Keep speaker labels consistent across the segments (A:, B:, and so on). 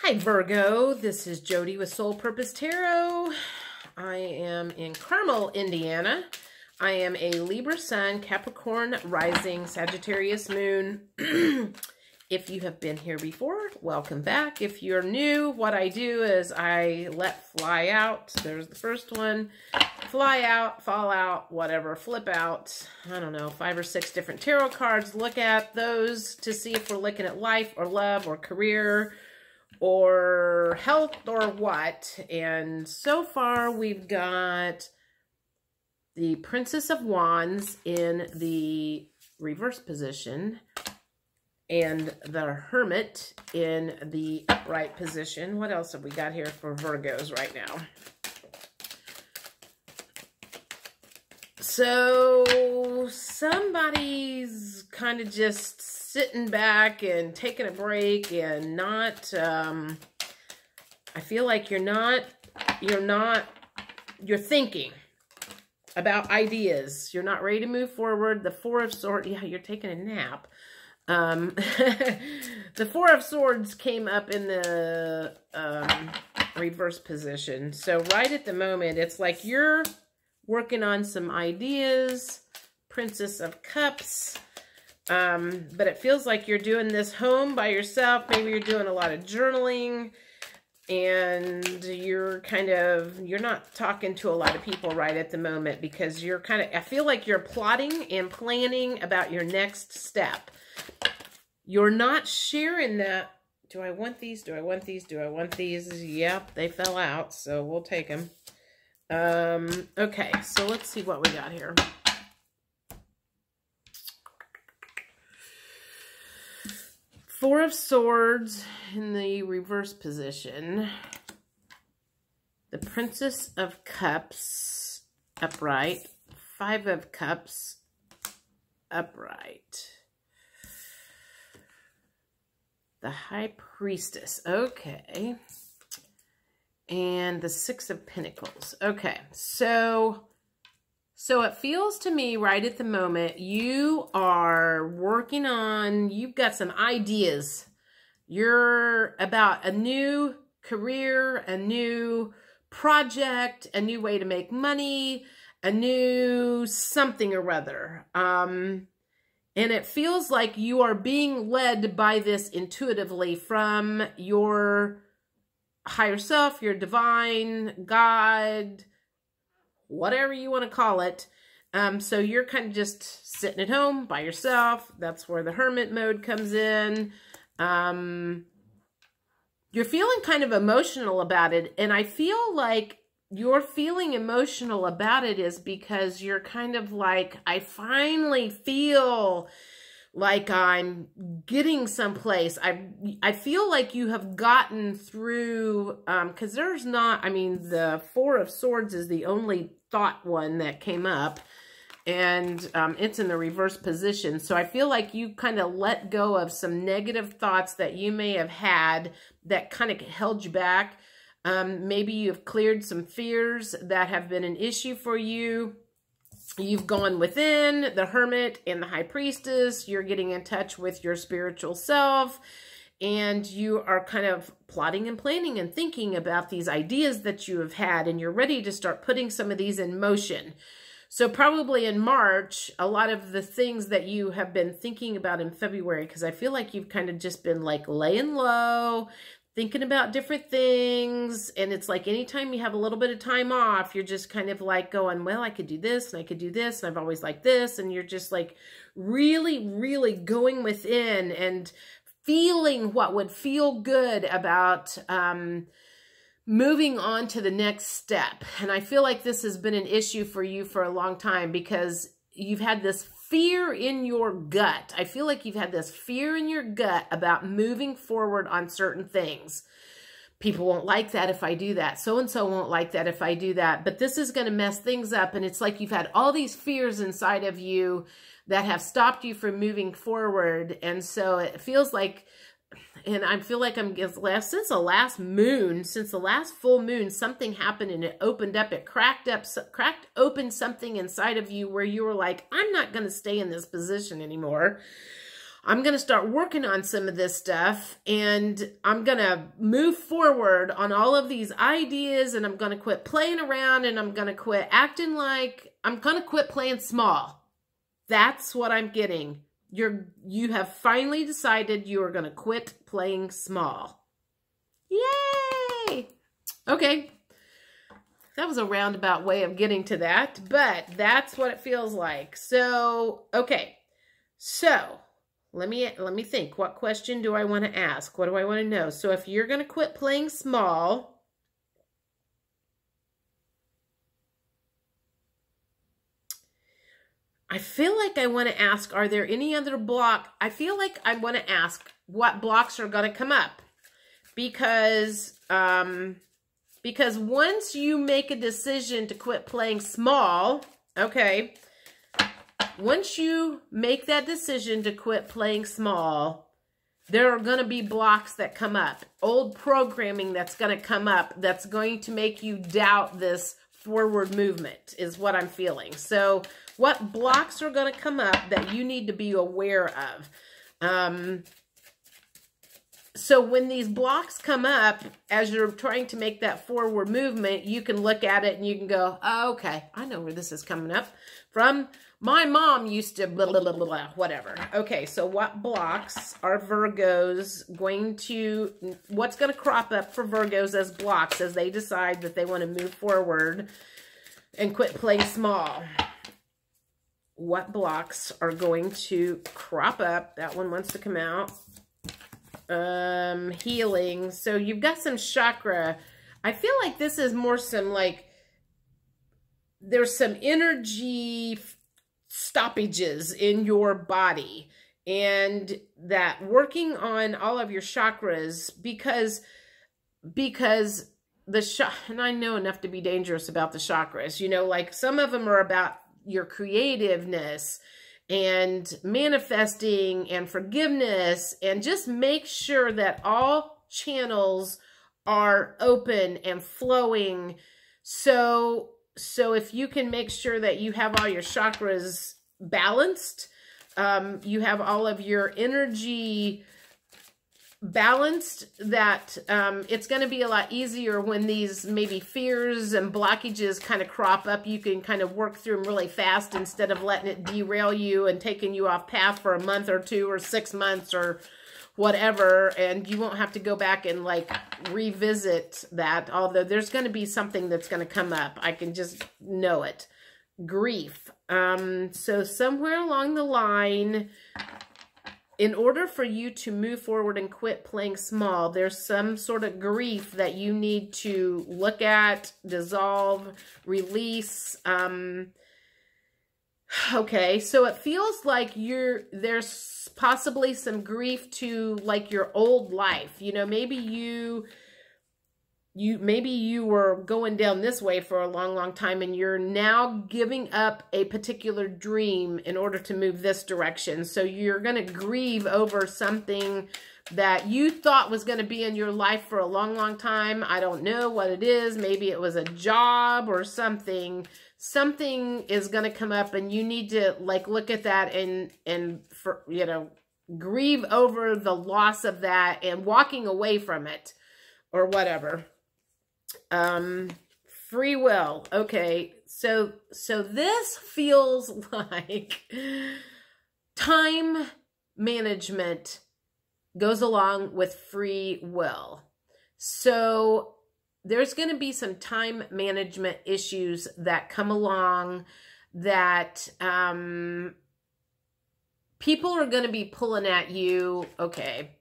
A: Hi Virgo, this is Jody with Soul Purpose Tarot. I am in Carmel, Indiana. I am a Libra Sun, Capricorn Rising, Sagittarius Moon. If you have been here before, welcome back. If you're new, what I do is I let fly out. There's the first one. Fly out, fall out, whatever, flip out. I don't know, 5 or 6 different tarot cards. Look at those to see if we're looking at life or love or career or health or what. And so far we've got the Princess of Wands in the reverse position and the Hermit in the upright position. What else have we got here for Virgos right now? So somebody's kind of just sitting back and taking a break and not, I feel like you're thinking about ideas. You're not ready to move forward. The Four of Swords, yeah, you're taking a nap. The Four of Swords came up in the reverse position. So right at the moment, it's like you're working on some ideas. Princess of Cups. But it feels like you're doing this home by yourself. Maybe you're doing a lot of journaling and you're not talking to a lot of people right at the moment because you're I feel like you're plotting and planning about your next step. You're not sharing that. Do I want these? Do I want these? Do I want these? Yep, they fell out, so we'll take them. Okay, so let's see what we got here. Four of Swords in the reverse position. The Princess of Cups upright. Five of Cups upright. The High Priestess. Okay. And the Six of Pentacles. Okay. So it feels to me right at the moment, you are working on, you've got some ideas. You're about a new career, a new project, a new way to make money, a new something or other. And it feels like you are being led by this intuitively from your higher self, your divine, God, whatever you want to call it. So you're kind of just sitting at home by yourself. That's where the hermit mode comes in. You're feeling kind of emotional about it. And I feel like you're feeling emotional about it is because you're kind of like, I finally feel like I'm getting someplace. I feel like you have gotten through, because there's not, I mean, the Four of Swords is the only thought one that came up, and it's in the reverse position. So I feel like you kind of let go of some negative thoughts that you may have had that kind of held you back. Maybe you've cleared some fears that have been an issue for you. You've gone within the Hermit and the High Priestess. You're getting in touch with your spiritual self. And you are kind of plotting and planning and thinking about these ideas that you have had. And you're ready to start putting some of these in motion. So probably in March, a lot of the things that you have been thinking about in February, because I feel like you've kind of just been like laying low, thinking about different things. And it's like anytime you have a little bit of time off, you're just kind of like going, well, I could do this and I could do this. And I've always liked this. And you're just like really, really going within and feeling what would feel good about moving on to the next step. And I feel like this has been an issue for you for a long time because you've had this fear in your gut. I feel like you've had this fear in your gut about moving forward on certain things. People won't like that if I do that. So-and-so won't like that if I do that. But this is going to mess things up. And it's like you've had all these fears inside of you that have stopped you from moving forward. And so it feels like, and I feel like since the last moon, since the last full moon, something happened and it opened up, it cracked open something inside of you where you were like, I'm not going to stay in this position anymore. I'm going to start working on some of this stuff, and I'm going to move forward on all of these ideas, and I'm going to quit playing around, and I'm going to quit acting like, I'm going to quit playing small. That's what I'm getting. You have finally decided you are going to quit playing small. Yay! Okay. That was a roundabout way of getting to that, but that's what it feels like. So, okay. So, let me think. What question do I want to ask? What do I want to know? So, if you're going to quit playing small, I feel like I want to ask, are there any other block? I feel like I want to ask what blocks are going to come up, because once you make a decision to quit playing small, okay, once you make that decision to quit playing small, there are going to be blocks that come up, old programming that's going to come up, that's going to make you doubt this forward movement, is what I'm feeling. So what blocks are going to come up that you need to be aware of? So when these blocks come up, as you're trying to make that forward movement, you can look at it and you can go, oh, okay, I know where this is coming up from. My mom used to blah, blah, blah, blah, blah, whatever. Okay, so what blocks are Virgos going to, what's going to crop up for Virgos as blocks as they decide that they want to move forward and quit playing small? What blocks are going to crop up? That one wants to come out. Healing. So you've got some chakra. I feel like this is more some like, there's some energy stoppages in your body, and that working on all of your chakras, because and I know enough to be dangerous about the chakras, you know, like some of them are about your creativeness and manifesting and forgiveness, and just make sure that all channels are open and flowing. So if you can make sure that you have all your chakras balanced, you have all of your energy balanced, that it's going to be a lot easier when these maybe fears and blockages kind of crop up. You can kind of work through them really fast instead of letting it derail you and taking you off path for a month or 2 or 6 months or whatever, and you won't have to go back and like revisit that, although there's going to be something that's going to come up. I can just know it. Grief. So somewhere along the line, in order for you to move forward and quit playing small, there's some sort of grief that you need to look at, dissolve, release. Okay, so it feels like there's possibly some grief to like your old life. You know, maybe maybe you were going down this way for a long, long time, and you're now giving up a particular dream in order to move this direction. So you're going to grieve over something that you thought was going to be in your life for a long, long time. I don't know what it is. Maybe it was a job or something. Something is going to come up, and you need to like look at that and for, you know, grieve over the loss of that and walking away from it or whatever. Free will. Okay. So this feels like time management goes along with free will. So there's going to be some time management issues that come along, that, people are going to be pulling at you. Okay.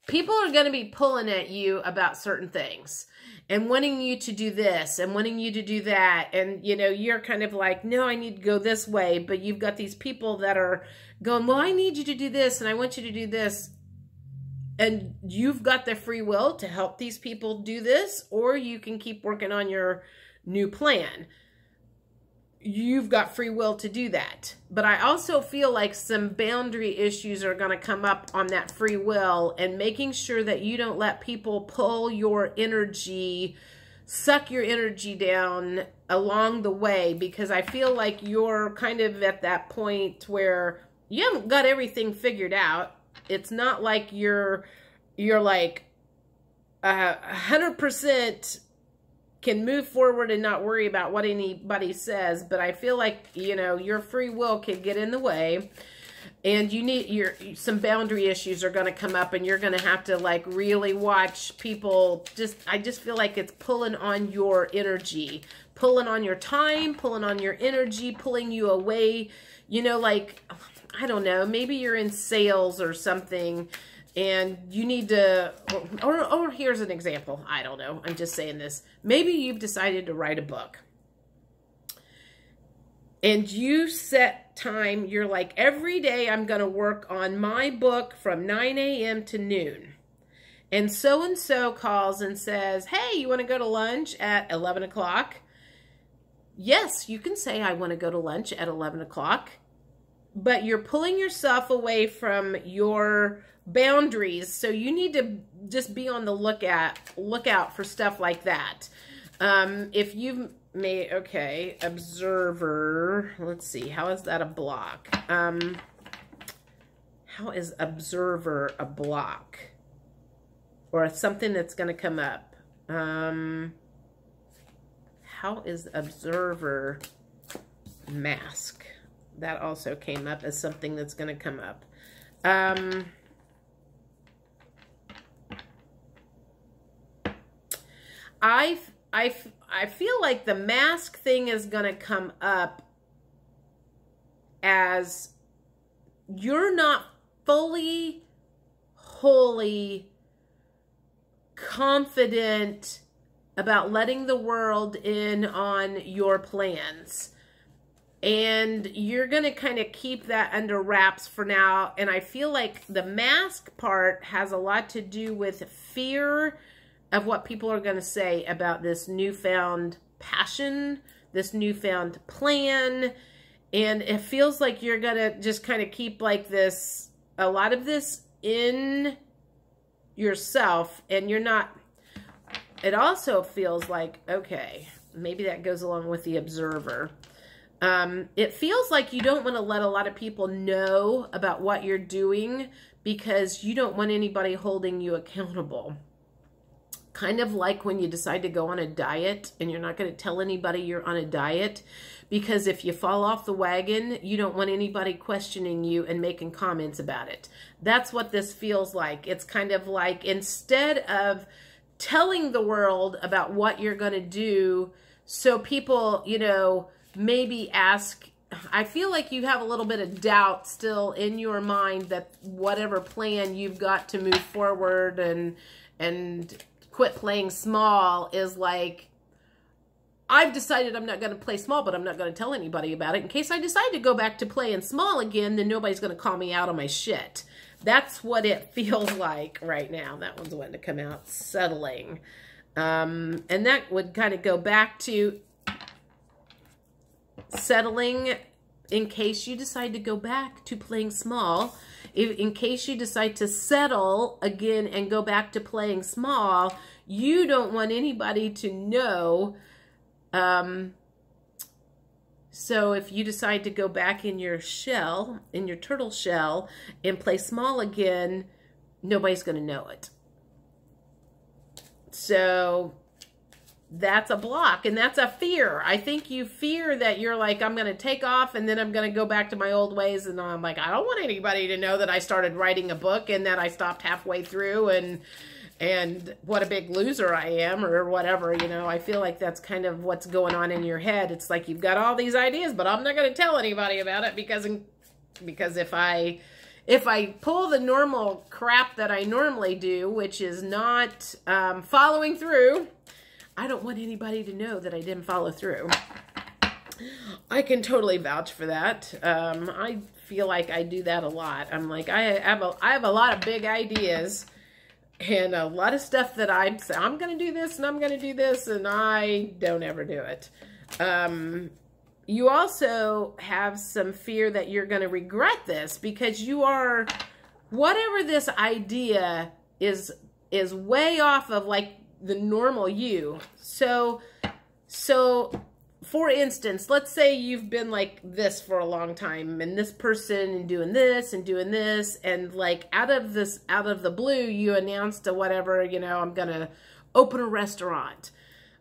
A: People are going to be pulling at you about certain things and wanting you to do this and wanting you to do that. And, you know, you're kind of like, no, I need to go this way. But you've got these people that are going, well, I need you to do this and I want you to do this. And you've got the free will to help these people do this, or you can keep working on your new plan. You've got free will to do that. But I also feel like some boundary issues are going to come up on that free will, and making sure that you don't let people pull your energy, suck your energy down along the way, because I feel like you're kind of at that point where you haven't got everything figured out. it's not like you're like 100% can move forward and not worry about what anybody says. But I feel like, you know, your free will can get in the way. And you need some boundary issues are going to come up, and you're going to have to like really watch people. I just feel like it's pulling on your energy, pulling on your time, pulling on your energy, pulling you away. You know, like, I don't know, maybe you're in sales or something, and you need to, or here's an example. I don't know. I'm just saying this. Maybe you've decided to write a book. And you set time, you're like, every day I'm going to work on my book from 9 a.m. to noon. And so calls and says, hey, you want to go to lunch at 11 o'clock? Yes, you can say, I want to go to lunch at 11 o'clock. But you're pulling yourself away from your boundaries. So you need to just be on the lookout for stuff like that. If you've made, okay, observer, let's see, how is that a block? How is observer a block? Or something that's going to come up? How is observer mask? That also came up as something that's going to come up. I feel like the mask thing is going to come up as you're not fully, wholly confident about letting the world in on your plans. And you're going to kind of keep that under wraps for now. And I feel like the mask part has a lot to do with fear of what people are going to say about this newfound passion, this newfound plan. And it feels like you're going to just kind of keep like this, a lot of this in yourself, and you're not, it also feels like, okay, maybe that goes along with the observer. It feels like you don't want to let a lot of people know about what you're doing because you don't want anybody holding you accountable. Kind of like when you decide to go on a diet and you're not going to tell anybody you're on a diet, because if you fall off the wagon, you don't want anybody questioning you and making comments about it. That's what this feels like. It's kind of like, instead of telling the world about what you're going to do, so people, you know, maybe ask, I feel like you have a little bit of doubt still in your mind that whatever plan you've got to move forward and quit playing small is like, I've decided I'm not going to play small, but I'm not going to tell anybody about it. In case I decide to go back to playing small again, then nobody's going to call me out on my shit. That's what it feels like right now. That one's wanting to come out, settling. And that would kind of go back to settling in case you decide to go back to playing small. In case you decide to settle again and go back to playing small, you don't want anybody to know. So if you decide to go back in your shell, in your turtle shell, and play small again, nobody's going to know it. So that's a block, and that's a fear. I think you fear that you're like, I'm going to take off and then I'm going to go back to my old ways. And I'm like, I don't want anybody to know that I started writing a book and that I stopped halfway through and what a big loser I am or whatever. You know, I feel like that's kind of what's going on in your head. It's like you've got all these ideas, but I'm not going to tell anybody about it because if I pull the normal crap that I normally do, which is not following through, I don't want anybody to know that I didn't follow through. I can totally vouch for that. I feel like I do that a lot. I'm like, I have a lot of big ideas and a lot of stuff that I'm going to do this and I'm going to do this, and I don't ever do it. You also have some fear that you're going to regret this because you are, whatever this idea is way off of like the normal you. So for instance, let's say you've been like this for a long time, and this person and doing this, and like out of the blue, you announced whatever, you know, I'm going to open a restaurant,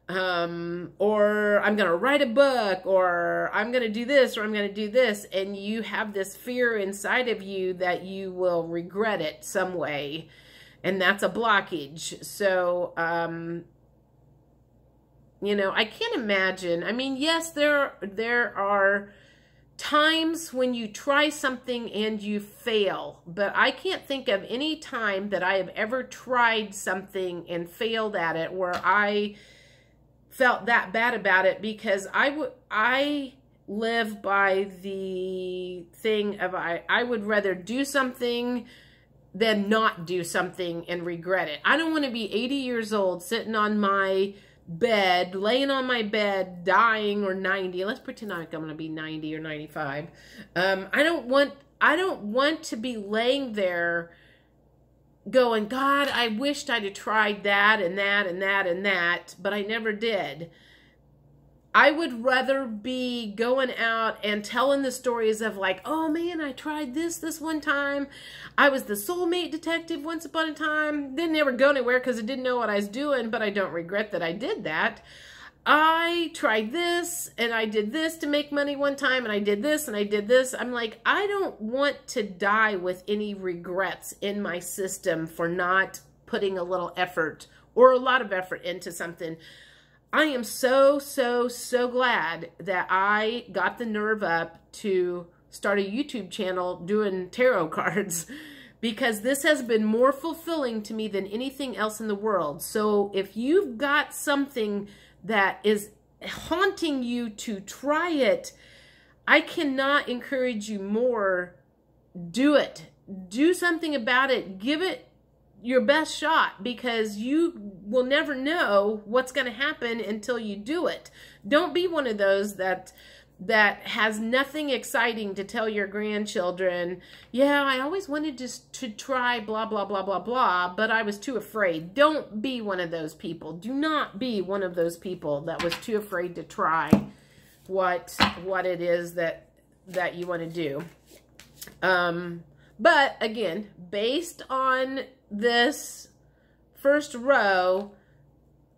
A: or I'm going to write a book, or I'm going to do this, or I'm going to do this. And you have this fear inside of you that you will regret it some way. And that's a blockage. So, you know, I can't imagine. I mean, yes, there are times when you try something and you fail, but I can't think of any time that I have ever tried something and failed at it where I felt that bad about it, because I live by the thing of I would rather do something than not do something and regret it. I don't want to be 80 years old sitting on my bed, laying on my bed, dying, or 90. Let's pretend like I'm going to be 90 or 95. I don't want to be laying there going, God, I wished I'd have tried that and that and that and that, but I never did. I would rather be going out and telling the stories of like, oh man, I tried this one time. I was the soulmate detective once upon a time. Didn't ever go anywhere because I didn't know what I was doing, but I don't regret that I did that. I tried this and I did this to make money one time, and I did this and I did this. I'm like, I don't want to die with any regrets in my system for not putting a little effort or a lot of effort into something. I am so glad that I got the nerve up to start a YouTube channel doing tarot cards, because this has been more fulfilling to me than anything else in the world. So if you've got something that is haunting you to try it, I cannot encourage you more. Do it. Do something about it. Give it your best shot, because you will never know what's going to happen until you do it. Don't be one of those that has nothing exciting to tell your grandchildren. Yeah, I always wanted to try blah, blah, blah, blah, blah, but I was too afraid. Don't be one of those people. Do not be one of those people that was too afraid to try what it is that you want to do. But again, based on this first row,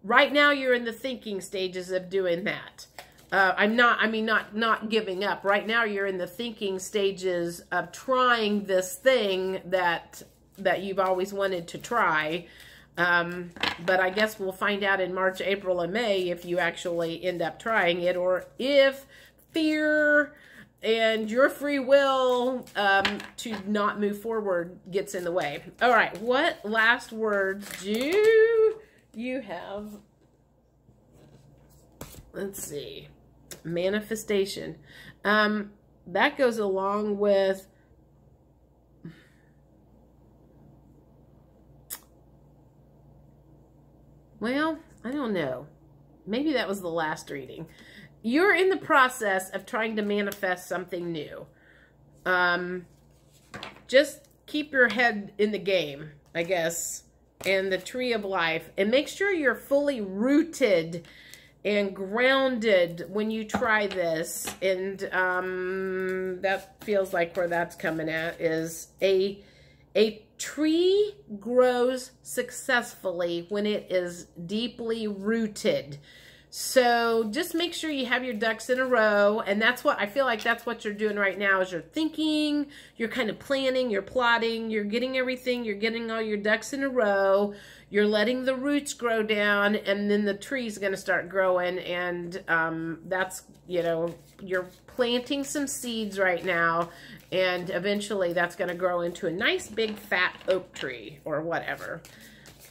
A: right now you're in the thinking stages of doing that. Not giving up. Right now you're in the thinking stages of trying this thing that you've always wanted to try. But I guess we'll find out in March, April, and May if you actually end up trying it, or if fear and your free will to not move forward gets in the way. All right, what last words do you have? Let's see. Manifestation. That goes along with well, I don't know. Maybe that was the last reading. You're in the process of trying to manifest something new. Just keep your head in the game, I guess, and the tree of life. And make sure you're fully rooted and grounded when you try this. And that feels like where that's coming at is a tree grows successfully when it is deeply rooted. So just make sure you have your ducks in a row. And that's what I feel like that's what you're doing right now is you're thinking, you're kind of planning, you're plotting, you're getting everything, you're getting all your ducks in a row. You're letting the roots grow down, and then the tree's going to start growing. And that's, you know, you're planting some seeds right now. And eventually that's going to grow into a nice big fat oak tree or whatever.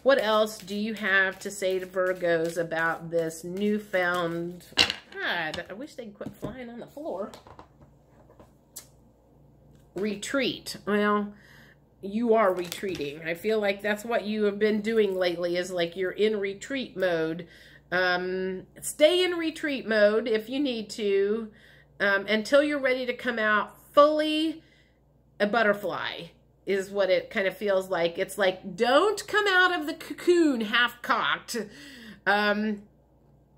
A: What else do you have to say to Virgos about this newfound... God, I wish they'd quit flying on the floor. Retreat. Well, you are retreating. I feel like that's what you have been doing lately is like you're in retreat mode. Stay in retreat mode if you need to until you're ready to come out fully a butterfly. Is what it kind of feels like. It's like, don't come out of the cocoon half-cocked.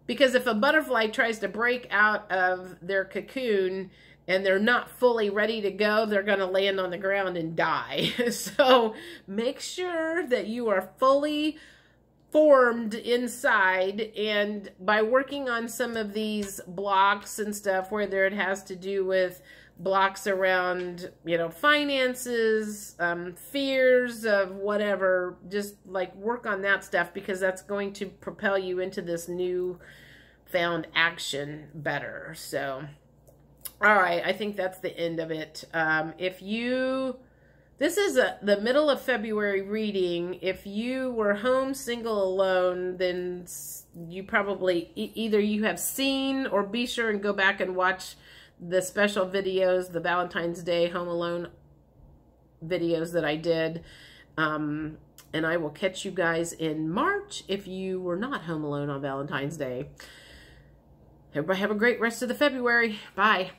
A: Because if a butterfly tries to break out of their cocoon and they're not fully ready to go, they're going to land on the ground and die. So make sure that you are fully formed inside, and by working on some of these blocks and stuff, whether it has to do with blocks around, you know, finances, fears of whatever, just like work on that stuff, because that's going to propel you into this new found action better. So, all right, I think that's the end of it. This is the middle of February reading. If you were home, single, alone, then you probably either you have seen, or be sure and go back and watch the special videos, the Valentine's Day Home Alone videos that I did. And I will catch you guys in March if you were not home alone on Valentine's Day. Everybody have a great rest of the February. Bye.